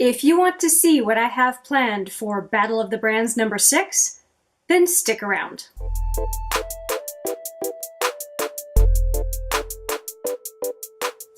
If you want to see what I have planned for Battle of the Brands number 6, then stick around.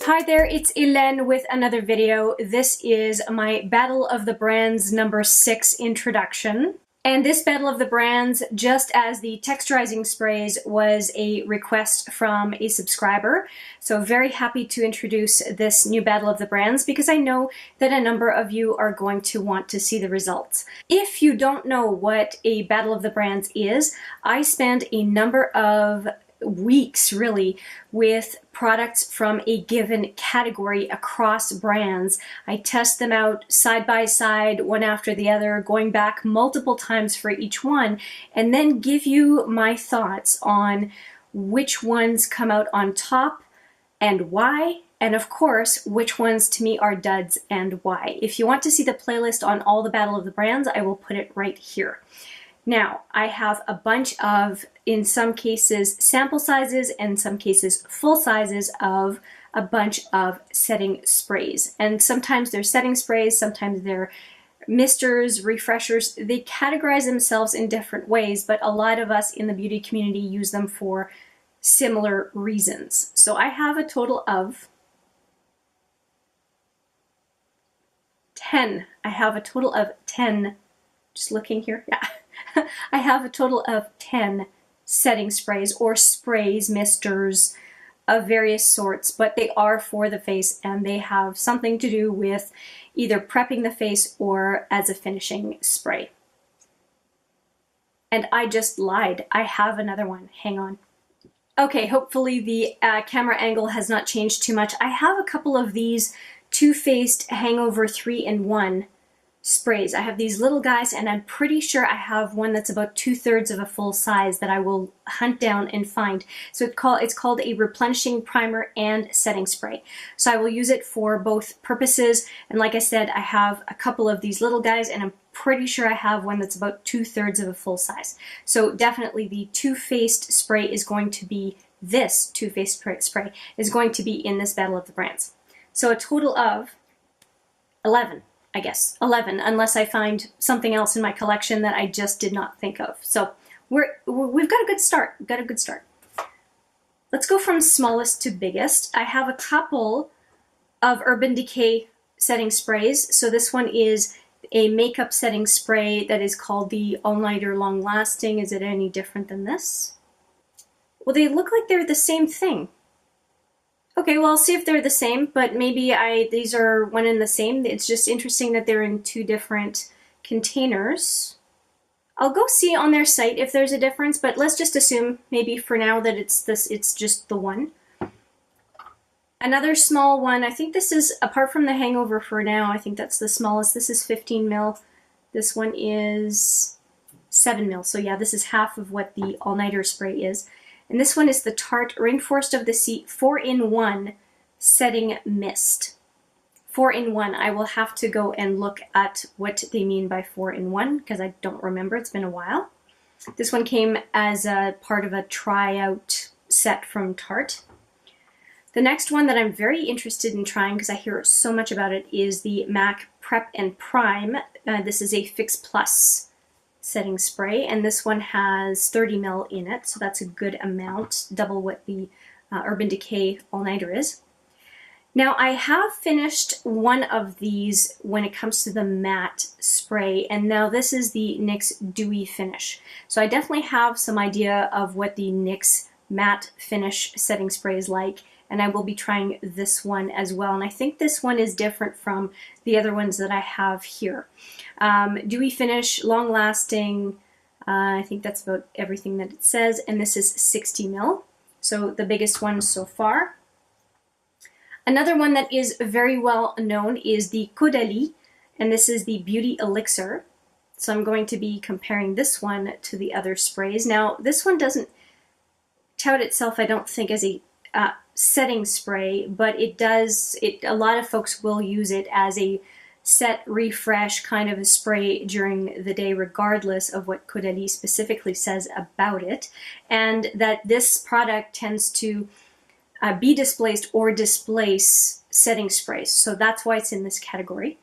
Hi there, it's Hélène with another video. This is my Battle of the Brands number 6 introduction. And this Battle of the Brands, just as the texturizing sprays, was a request from a subscriber. So very happy to introduce this new Battle of the Brands because I know that a number of you are going to want to see the results. If you don't know what a Battle of the Brands is, I spend a number of weeks really with products from a given category across brands. I test them out side by side, one after the other, going back multiple times for each one, and then give you my thoughts on which ones come out on top and why, and of course, which ones to me are duds and why. If you want to see the playlist on all the Battle of the Brands, I will put it right here. Now, I have a bunch of, in some cases, sample sizes, and in some cases, full sizes of a bunch of setting sprays. And sometimes they're setting sprays, sometimes they're misters, refreshers. They categorize themselves in different ways, but a lot of us in the beauty community use them for similar reasons. So I have a total of 10. I have a total of 10. Just looking here, yeah. I have a total of 10 setting sprays or sprays, misters of various sorts, but they are for the face and they have something to do with either prepping the face or as a finishing spray. And I just lied. I have another one. Hang on. Okay, hopefully the camera angle has not changed too much. I have a couple of these Too Faced Hangover 3-in-1 sprays. I have these little guys, and I'm pretty sure I have one that's about 2/3 of a full size that I will hunt down and find. So it's called a replenishing primer and setting spray. So I will use it for both purposes, and like I said, I have a couple of these little guys, and I'm pretty sure I have one that's about 2/3 of a full size. So definitely the Too Faced spray is going to be, this Too Faced spray is going to be in this Battle of the Brands. So a total of 11. I guess 11, unless I find something else in my collection that I just did not think of. So we've got a good start. Got a good start. Let's go from smallest to biggest. I have a couple of Urban Decay setting sprays. So this one is a makeup setting spray that is called the All Nighter Long Lasting. Is it any different than this? Well, they look like they're the same thing. Okay, well, I'll see if they're the same, but maybe these are one and the same. It's just interesting that they're in two different containers. I'll go see on their site if there's a difference, but let's just assume maybe for now that it's just the one. Another small one, I think this is, apart from the Hangover for now, I think that's the smallest. This is 15 ml. This one is 7 ml. So yeah, this is half of what the all-nighter spray is. And this one is the Tarte Rainforest of the Sea 4-in-1 Setting Mist. 4-in-1. I will have to go and look at what they mean by 4-in-1 because I don't remember. It's been a while. This one came as a part of a tryout set from Tarte. The next one that I'm very interested in trying because I hear so much about it is the MAC Prep and Prime. This is a Fix Plus setting spray, and this one has 30 ml in it, so that's a good amount, double what the Urban Decay All-Nighter is. Now, I have finished one of these when it comes to the matte spray, and now this is the NYX Dewy finish. So I definitely have some idea of what the NYX matte finish setting spray is like, and I will be trying this one as well. And I think this one is different from the other ones that I have here. Dewy finish, long lasting, I think that's about everything that it says, and this is 60 ml, so the biggest one so far. Another one that is very well known is the Caudalie, and this is the Beauty Elixir. So I'm going to be comparing this one to the other sprays. Now, this one doesn't tout itself, I don't think, as a setting spray, but it does, a lot of folks will use it as a set refresh kind of a spray during the day, regardless of what Caudalie specifically says about it, and that this product tends to be displaced or displace setting sprays. So that's why it's in this category.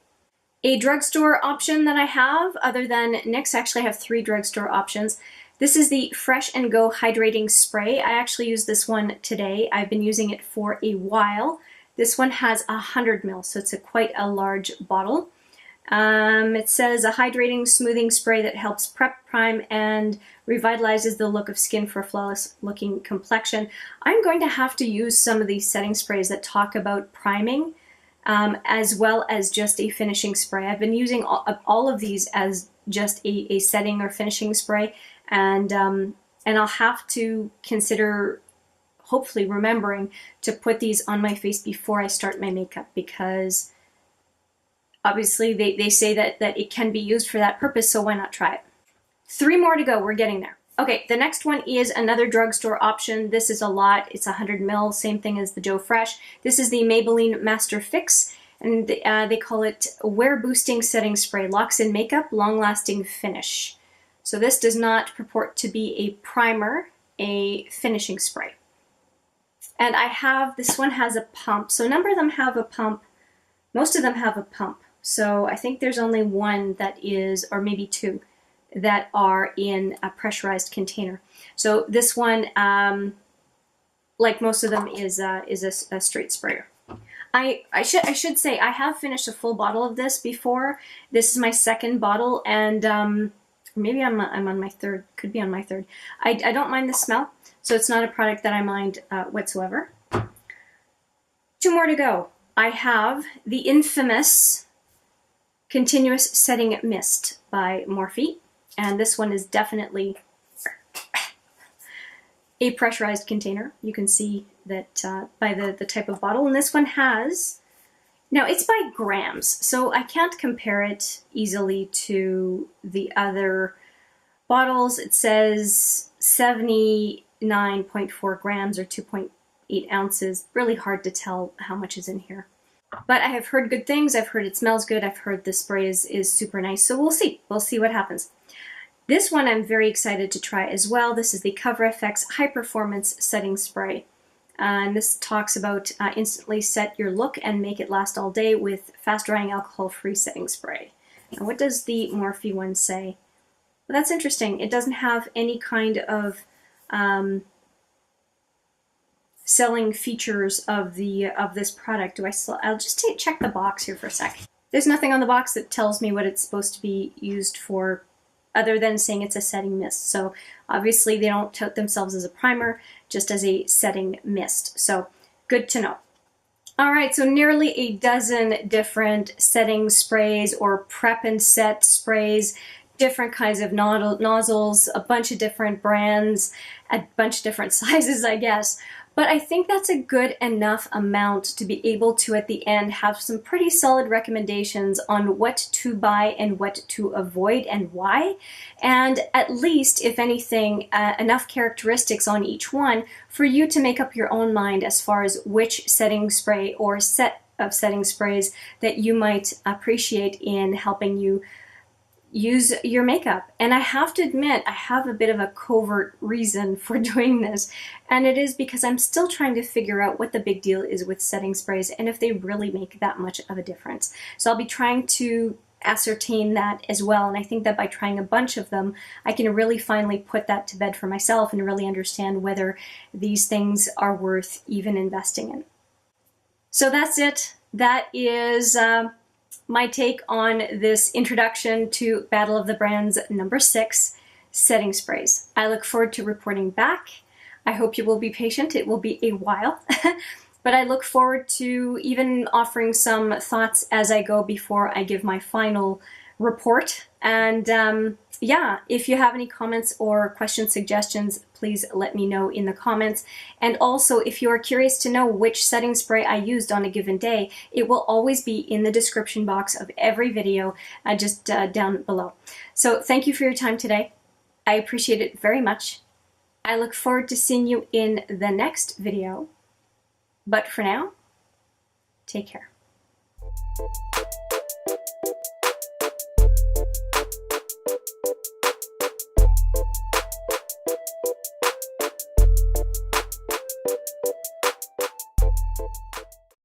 A drugstore option that I have, other than NYX, actually I have 3 drugstore options. This is the Fresh and Go Hydrating Spray. I actually used this one today. I've been using it for a while. This one has 100 ml, so it's quite a large bottle. It says a hydrating smoothing spray that helps prep, prime, and revitalizes the look of skin for a flawless looking complexion. I'm going to have to use some of these setting sprays that talk about priming, as well as just a finishing spray. I've been using all of these as just a setting or finishing spray, and I'll have to consider, hopefully remembering, to put these on my face before I start my makeup, because obviously they say that it can be used for that purpose, so why not try it? 3 more to go, we're getting there. Okay, the next one is another drugstore option. This is a lot, it's 100 ml, same thing as the Joe Fresh. This is the Maybelline Master Fix, and they call it Wear Boosting Setting Spray. Locks in makeup, long-lasting finish. So this does not purport to be a primer, a finishing spray. And I have, this one has a pump, so a number of them have a pump. Most of them have a pump. So I think there's only one that is, or maybe 2, that are in a pressurized container. So this one, like most of them, is a straight sprayer. I should say I have finished a full bottle of this before. This is my 2nd bottle, and maybe I'm on my 3rd. Could be on my 3rd. I don't mind the smell, so it's not a product that I mind whatsoever. 2 more to go. I have the infamous Continuous Setting Mist by Morphe, and this one is definitely a pressurized container. You can see that by the type of bottle, and this one has, now it's by grams, so I can't compare it easily to the other bottles. It says 79.4 grams or 2.8 ounces. Really hard to tell how much is in here. But I have heard good things. I've heard it smells good. I've heard the spray is super nice. So we'll see. We'll see what happens. This one I'm very excited to try as well. This is the Cover FX High Performance Setting Spray. And this talks about instantly set your look and make it last all day with fast drying alcohol-free setting spray. Now what does the Morphe one say? Well, that's interesting. It doesn't have any kind of selling features of this product. I'll just check the box here for a sec. There's nothing on the box that tells me what it's supposed to be used for, other than saying it's a setting mist. So obviously they don't tout themselves as a primer, just as a setting mist. So good to know. All right, so nearly a dozen different setting sprays or prep and set sprays, different kinds of nozzles, a bunch of different brands, a bunch of different sizes, I guess. But I think that's a good enough amount to be able to, at the end, have some pretty solid recommendations on what to buy and what to avoid and why. And at least, if anything, enough characteristics on each one for you to make up your own mind as far as which setting spray or set of setting sprays that you might appreciate in helping you use your makeup. And I have to admit, I have a bit of a covert reason for doing this, and it is because I'm still trying to figure out what the big deal is with setting sprays and if they really make that much of a difference. So I'll be trying to ascertain that as well, and I think that by trying a bunch of them, I can really finally put that to bed for myself and really understand whether these things are worth even investing in. So that's it. That is my take on this introduction to Battle of the Brands number 6, setting sprays. I look forward to reporting back. I hope you will be patient. It will be a while. But I look forward to even offering some thoughts as I go before I give my final report. And yeah, if you have any comments or question suggestions, please let me know in the comments. And also, if you are curious to know which setting spray I used on a given day, it will always be in the description box of every video, just down below. So thank you for your time today. I appreciate it very much. I look forward to seeing you in the next video. But for now, take care.